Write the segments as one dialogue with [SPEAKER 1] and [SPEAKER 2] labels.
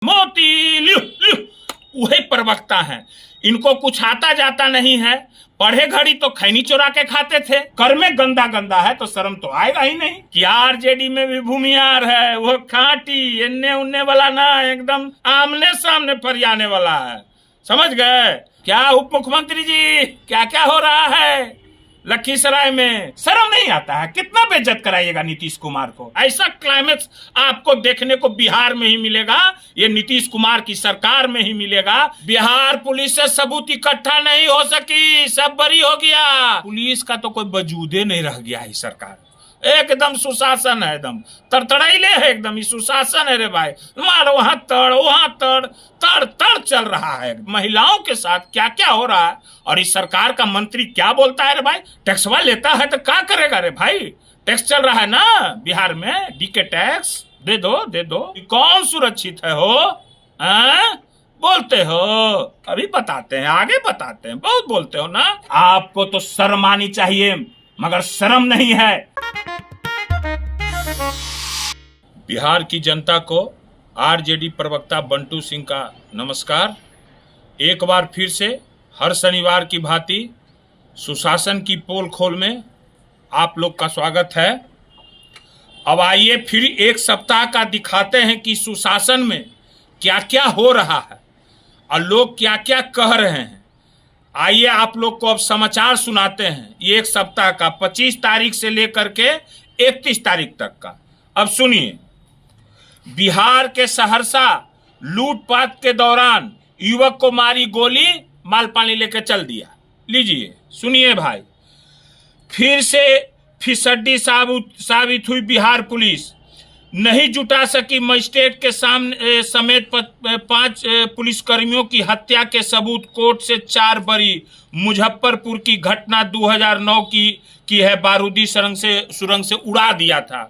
[SPEAKER 1] मोती लियो लियो वही प्रवक्ता हैं। इनको कुछ आता जाता नहीं है। पढ़े घड़ी तो खैनी चोरा के खाते थे। कर में गंदा गंदा है तो शर्म तो आएगा ही नहीं कि आरजेडी में भी भूमियार है, वो खाटी इन्ने उन्ने वाला ना, एकदम आमने सामने फरियाने वाला है। समझ गए क्या उप मुख्यमंत्री जी, क्या क्या हो रहा है लखीसराय में? शर्म नहीं आता है? कितना बेइज्जत कराइएगा नीतीश कुमार को? ऐसा क्लाइमेक्स आपको देखने को बिहार में ही मिलेगा, ये नीतीश कुमार की सरकार में ही मिलेगा। बिहार पुलिस से सबूत इकट्ठा नहीं हो सकी, सब बरी हो गया। पुलिस का तो कोई वजूदे नहीं रह गया है। सरकार एकदम सुशासन है, एकदम तड़तड़ाइले है, एकदम सुशासन है रे भाई। मारो वहां तड़ तड़ तड़ चल रहा है। महिलाओं के साथ क्या क्या हो रहा है। और इस सरकार का मंत्री क्या बोलता है रे भाई? टैक्सवा लेता है तो क्या करेगा रे भाई? टैक्स चल रहा है ना बिहार में, डीके टैक्स दे दो। कौन सुरक्षित है हो? बोलते हो, अभी बताते हैं, आगे बताते हैं। बहुत बोलते हो ना। आपको तो शर्म आनी चाहिए, मगर शर्म नहीं है। बिहार की जनता को आरजेडी प्रवक्ता बंटू सिंह का नमस्कार। एक बार फिर से हर शनिवार की भांति सुशासन की पोल खोल में आप लोग का स्वागत है। अब आइए फिर एक सप्ताह का दिखाते हैं कि सुशासन में क्या क्या हो रहा है और लोग क्या क्या कह रहे हैं। आइए आप लोग को अब समाचार सुनाते हैं, ये एक सप्ताह का 25 तारीख से लेकर के 31 तारीख तक का। अब सुनिए। बिहार के सहरसा लूटपाट के दौरान युवक को मारी गोली, माल पानी लेकर चल दिया। लीजिए सुनिए भाई। फिर से फिसड्डी साबित हुई बिहार पुलिस। नहीं जुटा सकी मजिस्ट्रेट के सामने समेत 5 पुलिसकर्मियों की हत्या के सबूत। कोर्ट से 4 बरी। मुजफ्फरपुर की घटना 2009 की है। बारूदी सुरंग से उड़ा दिया था।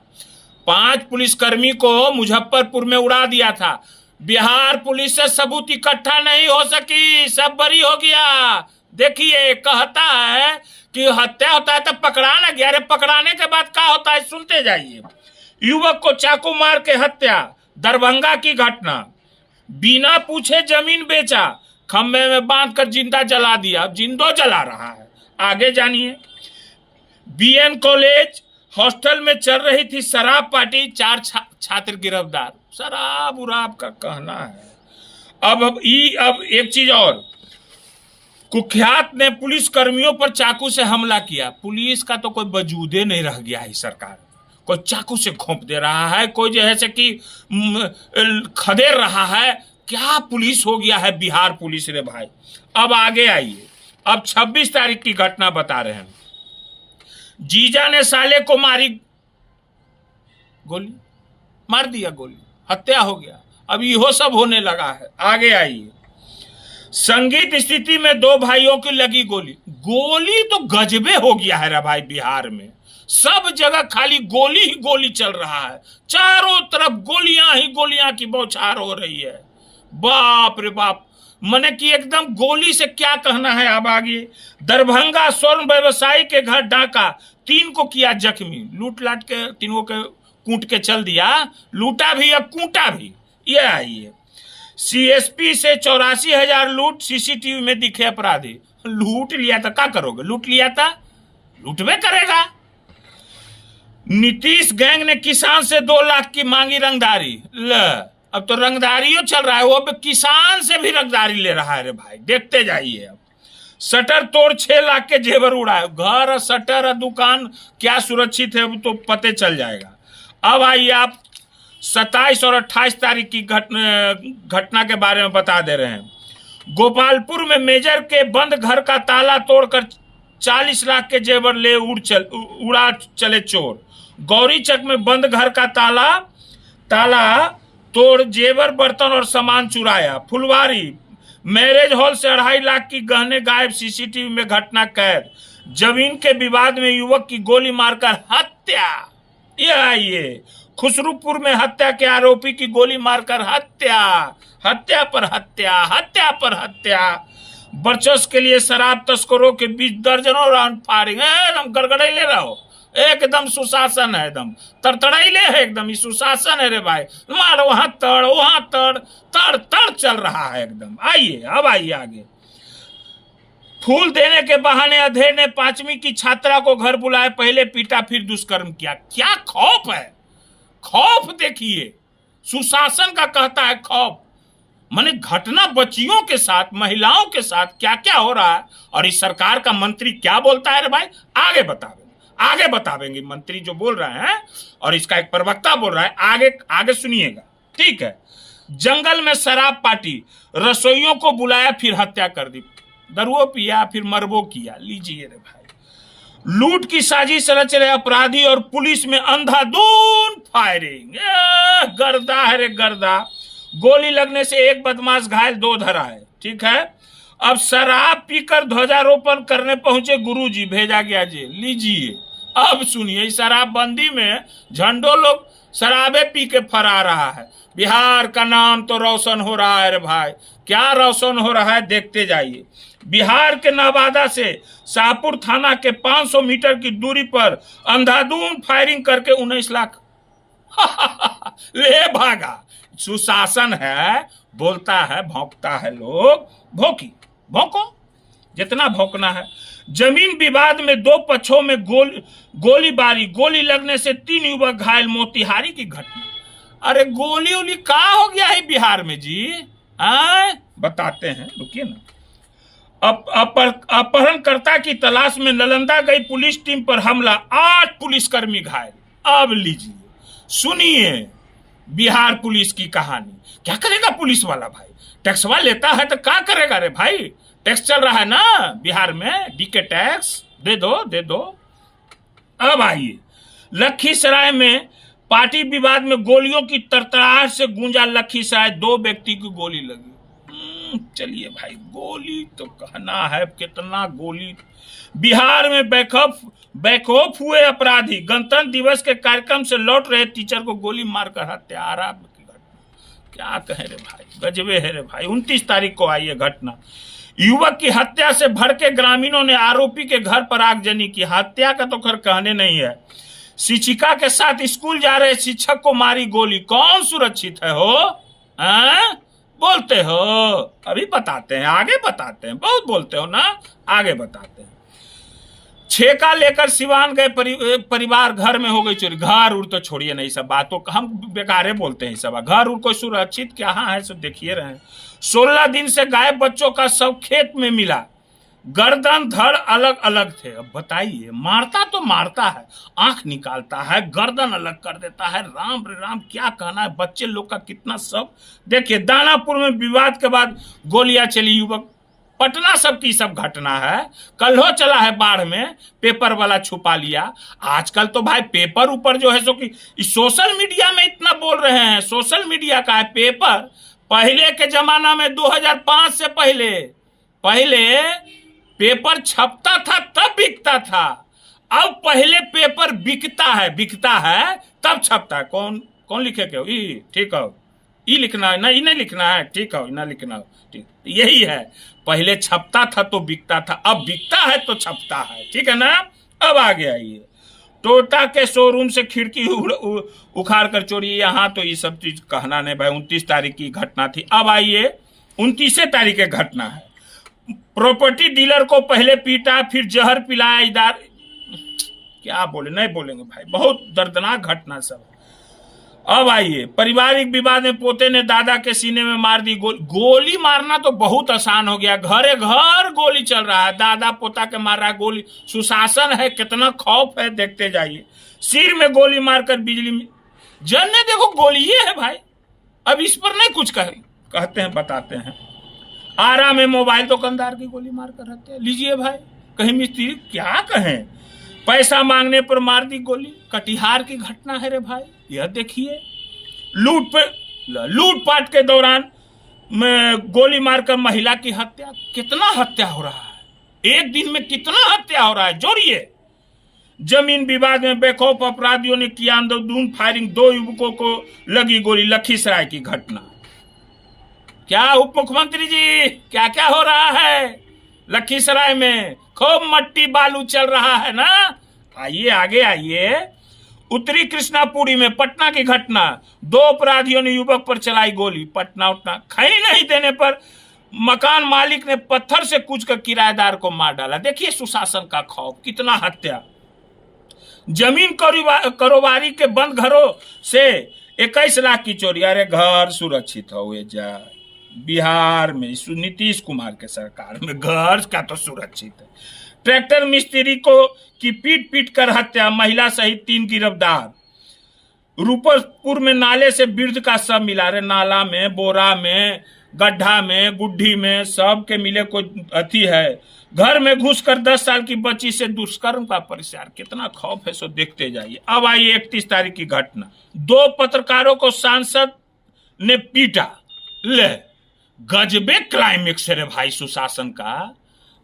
[SPEAKER 1] 5 पुलिसकर्मी को मुजफ्फरपुर में उड़ा दिया था। बिहार पुलिस से सबूत इकट्ठा नहीं हो सकी, सब बरी हो गया। देखिए कहता है कि हत्या होता है तो पकड़ाना गया। अरे पकड़ाने के बाद क्या होता है सुनते जाइए। युवक को चाकू मार के हत्या, दरभंगा की घटना। बिना पूछे जमीन बेचा, खंबे में बांध कर जिंदा जला दिया। अब जिंदो जला रहा है। आगे जानिए। बीएन कॉलेज हॉस्टल में चल रही थी शराब पार्टी, 4 छात्र गिरफ्तार। शराब उराब का कहना है। अब एक चीज और। कुख्यात ने पुलिस कर्मियों पर चाकू से हमला किया। पुलिस का तो कोई वजूदे नहीं रह गया है। सरकार कोई चाकू से घोंप दे रहा है, कोई जैसे कि खदेड़ रहा है। क्या पुलिस हो गया है बिहार पुलिस रे भाई। अब आगे आइए। अब 26 तारीख की घटना बता रहे हैं। जीजा ने साले को मारी गोली, मार दिया गोली, हत्या हो गया। अब यहो सब होने लगा है। आगे आइए। संगीत स्थिति में 2 भाइयों की लगी गोली। गोली तो गजबे हो गया है रे भाई बिहार में। सब जगह खाली गोली ही गोली चल रहा है। चारों तरफ गोलियां ही गोलियां की बौछार हो रही है। बाप रे बाप, मने कि एकदम गोली से क्या कहना है। अब आगे। दरभंगा स्वर्ण व्यवसायी के घर डाका, 3 को किया जख्मी। लूट लाट के 3 के कूट के चल दिया। लूटा भी अब कूटा भी। ये आइए। सीएसपी से 84,000 लूट, सीसीटीवी में दिखे अपराधी। लूट लिया था, क्या करोगे? लूट लिया था, लूटवे करेगा। नीतीश गैंग ने किसान से 2 लाख की मांगी रंगदारी। अब तो रंगदारियों चल रहा है, वो किसान से भी रंगदारी ले रहा है रे भाई। देखते जाइए। अब शटर तोड़ 6 लाख के जेवर उड़ाए। घर शटर और दुकान क्या सुरक्षित है तो पते चल जाएगा। अब आइए आप 27 और 28 तारीख की घटना के बारे में बता दे रहे हैं। गोपालपुर में मेजर के बंद घर का ताला तोड़कर 40 लाख के जेवर ले उड़ा चले चोर। गौरीचक में बंद घर का ताला तोड़ जेवर बर्तन और सामान चुराया। फुलवारी मैरिज हॉल से 2.5 लाख की गहने गायब, सीसीटीवी में घटना कैद। जमीन के विवाद में युवक की गोली मारकर हत्या। यह आइए। खुसरूपुर में हत्या के आरोपी की गोली मारकर हत्या। हत्या पर हत्या, हत्या पर हत्या। वर्चस्व के लिए शराब तस्करों के बीच दर्जनों राउंड फायरिंग। एकदम गड़गड़े ले रहा हो। एकदम सुशासन है, एकदम तड़तड़ाइले है, एकदम ये सुशासन है रे भाई। मारो वहां तड़ तड़ तड़ चल रहा है एकदम। आइए अब आइए आगे। फूल देने के बहाने अधेड़ ने 5वीं की छात्रा को घर बुलाया, पहले पीटा फिर दुष्कर्म किया। क्या खौफ है, खौफ देखिए, सुशासन का कहता है खौफ। माने घटना बच्चियों के साथ, महिलाओं के साथ क्या क्या हो रहा है, और इस सरकार का मंत्री क्या बोलता है रे भाई, आगे बतावेंगे मंत्री जो बोल रहे हैं, और इसका एक प्रवक्ता बोल रहा है, आगे सुनिएगा, ठीक है। जंगल में शराब पार्टी, रसोइयों को बुलाया फिर हत्या कर दी, दरुओ पिया फिर मरबो किया। लीजिए रे भाई, लूट की साजिश रच रहे अपराधी और पुलिस में अंधाधुंध फायरिंग। गर्दा है रे गर्दा। गोली लगने से एक बदमाश घायल, 2 धरा है, ठीक है। अब शराब पीकर ध्वजारोपण करने पहुंचे गुरुजी, भेजा गया जेल। लीजिए अब सुनिए, शराबबंदी में झंडो लोग शराबे पी के फरा रहा है। बिहार का नाम तो रोशन हो रहा है रे भाई। क्या रोशन हो रहा है देखते जाइए। बिहार के नवादा से शाहपुर थाना के 500 मीटर की दूरी पर अंधाधुंध फायरिंग करके 19 लाख ले भागा। सुशासन है, बोलता है, भौंकता है, लोग भौंको जितना भौंकना है। जमीन विवाद में 2 पक्षों में गोलीबारी, गोली लगने से 3 युवक घायल, मोतिहारी की घटना। अरे गोली का हो गया है बिहार में जी, बताते हैं, रुकिए ना। अपहरणकर्ता की तलाश में नालंदा गई पुलिस टीम पर हमला, 8 पुलिसकर्मी घायल। अब लीजिए सुनिए बिहार पुलिस की कहानी। क्या करेगा पुलिस वाला भाई, टैक्सवा लेता है तो क्या करेगा रे भाई, टैक्स चल रहा है ना बिहार में, डीके टैक्स दे दो। अब आइए, लखीसराय में पार्टी विवाद में गोलियों की तरतराहट से गूंजा लखीसराय, 2 व्यक्ति की गोली लगी। चलिए भाई, गोली तो कहना है कितना गोली। बिहार में बेखौफ हुए अपराधी, गणतंत्र दिवस के कार्यक्रम से लौट रहे टीचर को गोली मारकर हत्या। आराम की घटना, क्या कहे रे भाई, गजबे है रे भाई। 29 तारीख को आई है घटना। युवक की हत्या से भड़के ग्रामीणों ने आरोपी के घर पर आगजनी की। हत्या का तो खैर कहने नहीं है, शिक्षिका के साथ स्कूल जा रहे शिक्षक को मारी गोली। कौन सुरक्षित है हो, बोलते हो, अभी बताते हैं, आगे बताते हैं, बहुत बोलते हो ना, आगे बताते हैं। छेका लेकर सिवान गए परिवार, घर में हो गई चोरी। घर उड़ तो छोड़िए नहीं, सब बातों हम बेकारे बोलते हैं सब। घर उड़ कोई सुरक्षित क्या है, सब देखिए रहे। 16 दिन से गायब बच्चों का शव खेत में मिला, गर्दन धड़ अलग अलग थे। अब बताइए, मारता तो मारता है, आंख निकालता है, गर्दन अलग कर देता है। राम रे राम, क्या कहना है, बच्चे लोग का कितना सब। देखिए दानापुर में विवाद के बाद गोलियां चली, युवक। पटना सब की सब घटना है। कल हो चला है बाढ़ में, पेपर वाला छुपा लिया। आजकल तो भाई पेपर ऊपर जो है सो कि सोशल मीडिया में इतना बोल रहे हैं, सोशल मीडिया का है पेपर। पहले के जमाना में 2005 से पहले पेपर छपता था तब बिकता था। अब पहले पेपर बिकता है तब छपता है। कौन लिखे के हो, ई ठीक हो, ई लिखना है ना, ई नहीं लिखना है, ठीक हो, ना लिखना हो, ठीक। यही है, पहले छपता था तो बिकता था, अब बिकता है तो छपता है, ठीक है ना। अब आ गया ये टोयोटा के शोरूम से खिड़की उखाड़ कर चोरी। यहाँ तो ये सब चीज कहना नहीं भाई, 29 तारीख की घटना थी। अब आइए 29 तारीख की घटना है। प्रॉपर्टी डीलर को पहले पीटा फिर जहर पिलाया। क्या बोले, नहीं बोलेंगे भाई, बहुत दर्दनाक घटना सब। अब आइए, पारिवारिक विवाद में पोते ने दादा के सीने में मार दी गोली। गोली मारना तो बहुत आसान हो गया, घरे घर गोली चल रहा है, दादा पोता के मार रहा है गोली। सुशासन है, कितना खौफ है, देखते जाइए। सिर में गोली मारकर बिजली में जलने, देखो गोली ये है भाई। अब इस पर नहीं कुछ कहते हैं, बताते हैं। आरा में मोबाइल दुकानदार की गोली मारकर हत्या। लीजिए भाई, कहीं मिस्त्री क्या कहें, पैसा मांगने पर मार दी गोली। कटिहार की घटना है रे भाई, यह देखिए। लूटपाट के दौरान में गोली मारकर महिला की हत्या। कितना हत्या हो रहा है, एक दिन में कितना हत्या हो रहा है, जोड़िए। जमीन विवाद में बेखौफ अपराधियों ने किया अंधाधुंध फायरिंग, 2 युवकों को लगी गोली। लखीसराय की घटना। क्या उप मुख्यमंत्री जी, क्या क्या हो रहा है लखीसराय में? खूब मट्टी बालू चल रहा है ना। आइए आगे आइए। उत्तरी कृष्णापुरी में पटना की घटना, 2 अपराधियों ने युवक पर चलाई गोली, पटना उठना। खैनी नहीं देने पर मकान मालिक ने पत्थर से कूचकर किराएदार को मार डाला। देखिए सुशासन का खौफ, कितना हत्या। जमीन कारोबारी के बंद घरों से 21 लाख की चोरी। अरे घर सुरक्षित हुए जाए, बिहार में नीतीश कुमार के सरकार में घर का तो सुरक्षित है। ट्रैक्टर मिस्त्री को की पीट कर हत्या, महिला सहित 3 गिरफ्तार। रूपसपुर में नाले से वृद्ध का शव मिला। रे नाला में, बोरा में, गड्ढा में, गुड्ढी में, सब के मिले कोई अति है। घर में घुसकर 10 साल की बच्ची से दुष्कर्म का परिचार। कितना खौफ है सो देखते जाइए। अब आइए 31 तारीख की घटना। 2 पत्रकारों को सांसद ने पीटा। ले गजबे क्लाइमेक्स है रे भाई सुशासन का।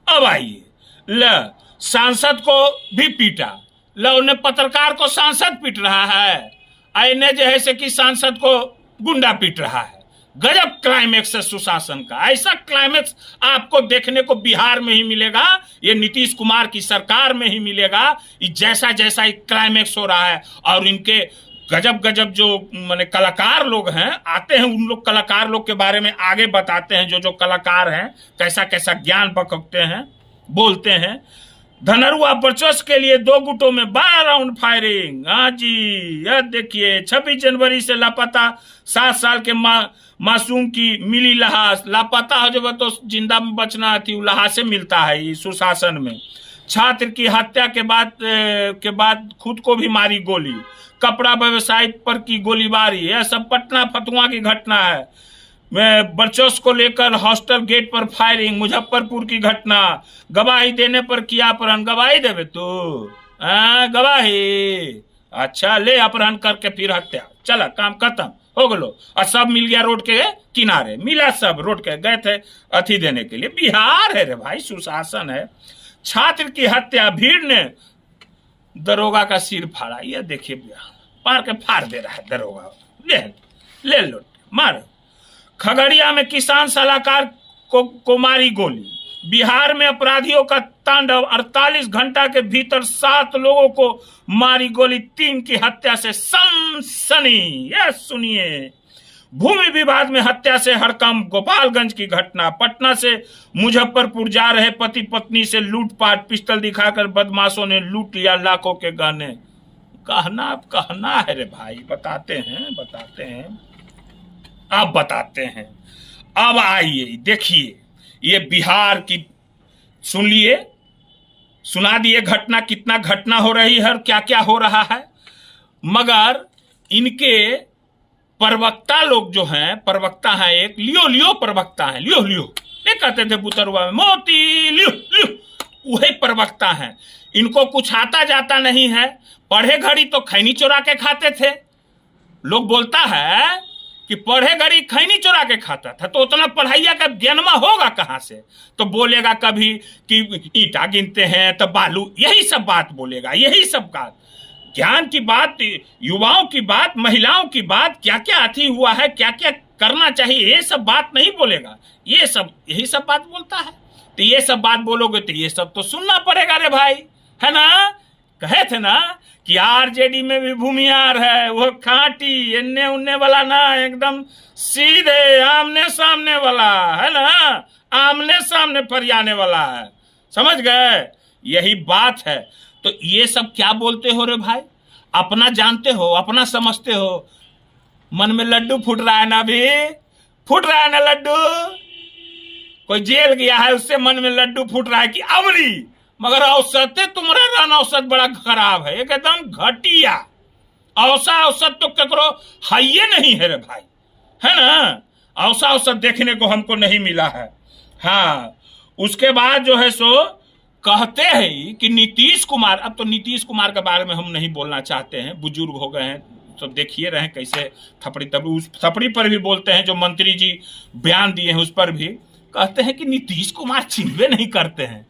[SPEAKER 1] अब आइए, ले सांसद को भी पीटा, ले उन्हें पत्रकार को सांसद पीट रहा है, आईने जैसे कि सांसद को गुंडा पीट रहा है। गजब क्लाइमेक्स है सुशासन का। ऐसा क्लाइमेक्स आपको देखने को बिहार में ही मिलेगा, ये नीतीश कुमार की सरकार में ही मिलेगा। जैसा जैसा एक क्लाइमेक्स हो रहा है, और इनके गजब गजब जो माने कलाकार लोग हैं आते हैं, उन लोग कलाकार लोग के बारे में आगे बताते हैं। जो कलाकार हैं कैसा कैसा ज्ञान बकते हैं, बोलते हैं। धनरुआ वर्चस्व के लिए 2 गुटों में 12 राउंड फायरिंग। हाँ जी, यह देखिए 26 जनवरी से लापता 7 साल के मासूम की मिली लाश। लापता हो जब तो जिंदा में बचना थी, लाश से मिलता है सुशासन में। छात्र की हत्या के बाद खुद को भी मारी गोली। कपड़ा व्यवसायी पर की गोलीबारी। यह सब पटना फतुआ की घटना है। वर्चस्व को लेकर हॉस्टल गेट पर फायरिंग। मुजफ्फरपुर की घटना। गवाही देने पर किया अपहरण। गवाही देवे तू? गवाही? अच्छा, ले अपहरण करके फिर हत्या। चला, काम खत्म हो गलो। और सब मिल गया रोड के किनारे, मिला सब रोड के, गए थे अथी देने के लिए। बिहार है रे भाई, सुशासन है। छात्र की हत्या, भीड़ ने दरोगा का सिर फाड़ा। ये देखिए पार के फाड़ दे रहा है दरोगा। ले लो मार। खगड़िया में किसान सलाहकार को मारी गोली। बिहार में अपराधियों का तांडव। 48 घंटा के भीतर 7 लोगों को मारी गोली। 3 की हत्या से सनसनी। यह सुनिए, भूमि विवाद में हत्या से हड़कंप। गोपालगंज की घटना। पटना से मुजफ्फरपुर जा रहे पति पत्नी से लूटपाट। पिस्टल दिखाकर बदमाशों ने लूट लिया लाखों के गहने। कहना है रे भाई, बताते हैं अब बताते हैं। अब आइए देखिए, ये बिहार की सुन लिए, सुना दिए घटना। कितना घटना हो रही है और क्या क्या हो रहा है। मगर इनके प्रवक्ता लोग जो हैं, प्रवक्ता हैं एक लियो प्रवक्ता हैं। लियो ये कहते थे बुतरुआ में, मोती लियो वही प्रवक्ता हैं। इनको कुछ आता जाता नहीं है। पढ़े घड़ी तो खैनी चोरा के खाते थे। लोग बोलता है कि पढ़े घड़ी खैनी चोरा के खाता था, तो उतना पढ़ाइया का ज्ञानमा होगा कहां से। तो बोलेगा कभी कि ईटा गिनते हैं तो बालू, यही सब बात बोलेगा। यही सब बात, ज्ञान की बात, युवाओं की बात, महिलाओं की बात, क्या क्या अथी हुआ है, क्या क्या करना चाहिए, ये सब बात नहीं बोलेगा। यही सब बात बोलता है। तो ये सब बात बोलोगे तो ये सब तो सुनना पड़ेगा रे भाई, है ना। कहे थे ना कि आरजेडी में भी भूमियार है, वो खाटी इन्ने उन्ने वाला ना, एकदम सीधे आमने सामने वाला है ना, आमने सामने फरियाने वाला है। समझ गए, यही बात है। तो ये सब क्या बोलते हो रे भाई, अपना जानते हो, अपना समझते हो। मन में लड्डू फूट रहा है ना, अभी फूट रहा है ना लड्डू। कोई जेल गया है, उससे मन में लड्डू फूट रहा है कि अमली। मगर औसत तुम्हारा रन औसत बड़ा खराब है, एकदम घटिया औसत तो ककरो हाइये नहीं है रे भाई, है ना। औसत देखने को हमको नहीं मिला है। हाँ, उसके बाद जो है सो कहते हैं कि नीतीश कुमार, अब तो नीतीश कुमार के बारे में हम नहीं बोलना चाहते हैं, बुजुर्ग हो गए हैं, तो देखिए रहे कैसे थपड़ी, तब उस थपड़ी पर भी बोलते हैं। जो मंत्री जी बयान दिए हैं उस पर भी कहते हैं कि नीतीश कुमार चिन्हवे नहीं करते हैं।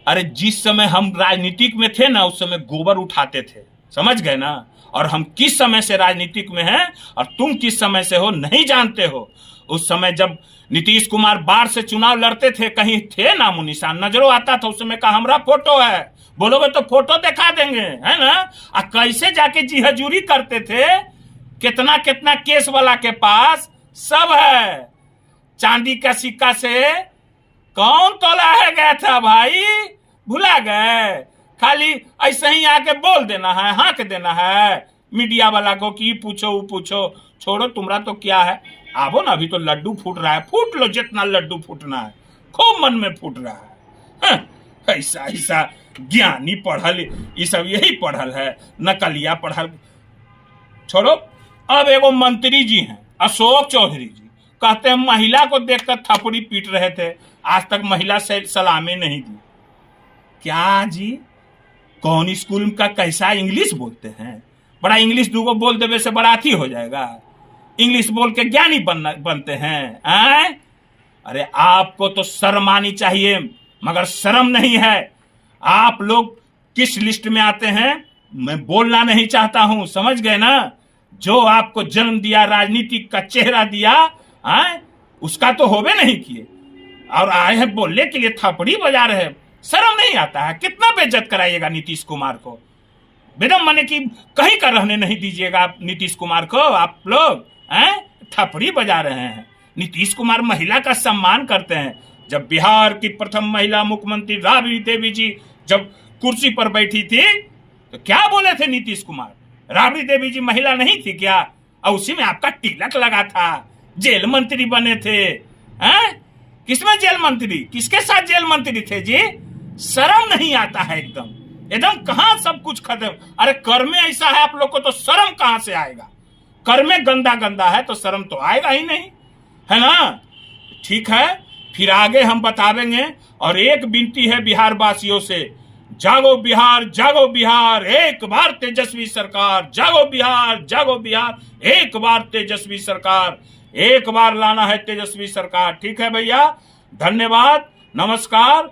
[SPEAKER 1] अरे जिस समय हम राजनीतिक में थे ना, उस समय गोबर उठाते थे, समझ गए ना। और हम किस समय से राजनीतिक में हैं और तुम किस समय से हो नहीं जानते हो। उस समय जब नीतीश कुमार बार से चुनाव लड़ते थे, कहीं थे नामो निशान, नजरों आता था उस समय का हमारा फोटो है, बोलोगे तो फोटो दिखा देंगे, है ना। और कैसे जाके जी हजूरी करते थे, कितना कितना केस वाला के पास सब है। चांदी का सिक्का से कौन तोला है गया था भाई, भुला गए। खाली ऐसे ही आके बोल देना है, हाँक देना है मीडिया वाला को कि पूछो वो पूछो। छोड़ो, तुम्हारा तो क्या है, आवो ना, अभी तो लड्डू फूट रहा है, फूट लो जितना लड्डू फूटना है, खूब मन में फूट रहा है। ऐसा ऐसा ज्ञानी पढ़ल, ये सब यही पढ़ल है, नकलिया पढ़ल। छोड़ो, अब एगो मंत्री जी हैं अशोक चौधरी जी, कहते हैं महिला को देखकर थपड़ी पीट रहे थे, आज तक महिला से सलामी नहीं दी। क्या जी, कौन स्कूल का कैसा इंग्लिश बोलते हैं, बड़ा इंग्लिश दूगो बोल देवे से बड़ाती हो जाएगा, इंग्लिश बोल के ज्ञानी बनते हैं आए? अरे आपको तो शर्म आनी चाहिए, मगर शर्म नहीं है। आप लोग किस लिस्ट में आते हैं मैं बोलना नहीं चाहता हूं, समझ गए ना। जो आपको जन्म दिया, राजनीतिक का चेहरा दिया, आए उसका तो होवे नहीं किए और आए हैं बोलने के लिए, थपड़ी बजा रहे हैं। शर्म नहीं आता है? कितना बेइज्जत कराइएगा नीतीश कुमार को, बेदम माने कि कहीं का रहने नहीं दीजिएगा आप नीतीश कुमार को। आप लोग थपड़ी बजा रहे हैं। नीतीश कुमार महिला का सम्मान करते हैं। जब बिहार की प्रथम महिला मुख्यमंत्री राबड़ी देवी जी जब कुर्सी पर बैठी थी तो क्या बोले थे नीतीश कुमार, राबड़ी देवी जी महिला नहीं थी क्या? और उसी में आपका तिलक लगा था, जेल मंत्री बने थे। किसमें जेल मंत्री, किसके साथ जेल मंत्री थे जी? शर्म नहीं आता है एकदम एकदम। कहां सब कुछ खत्म। अरे कर में ऐसा है आप लोग को तो शर्म कहां से आएगा? कर में गंदा गंदा है तो शर्म तो आएगा ही नहीं, है ना। ठीक है, फिर आगे हम बतावेंगे। और एक विनती है बिहार वासियों से, जागो बिहार, जागो बिहार, एक बार तेजस्वी सरकार, जागो बिहार, जागो बिहार, एक बार तेजस्वी सरकार, एक बार लाना है तेजस्वी सरकार। ठीक है भैया, धन्यवाद, नमस्कार।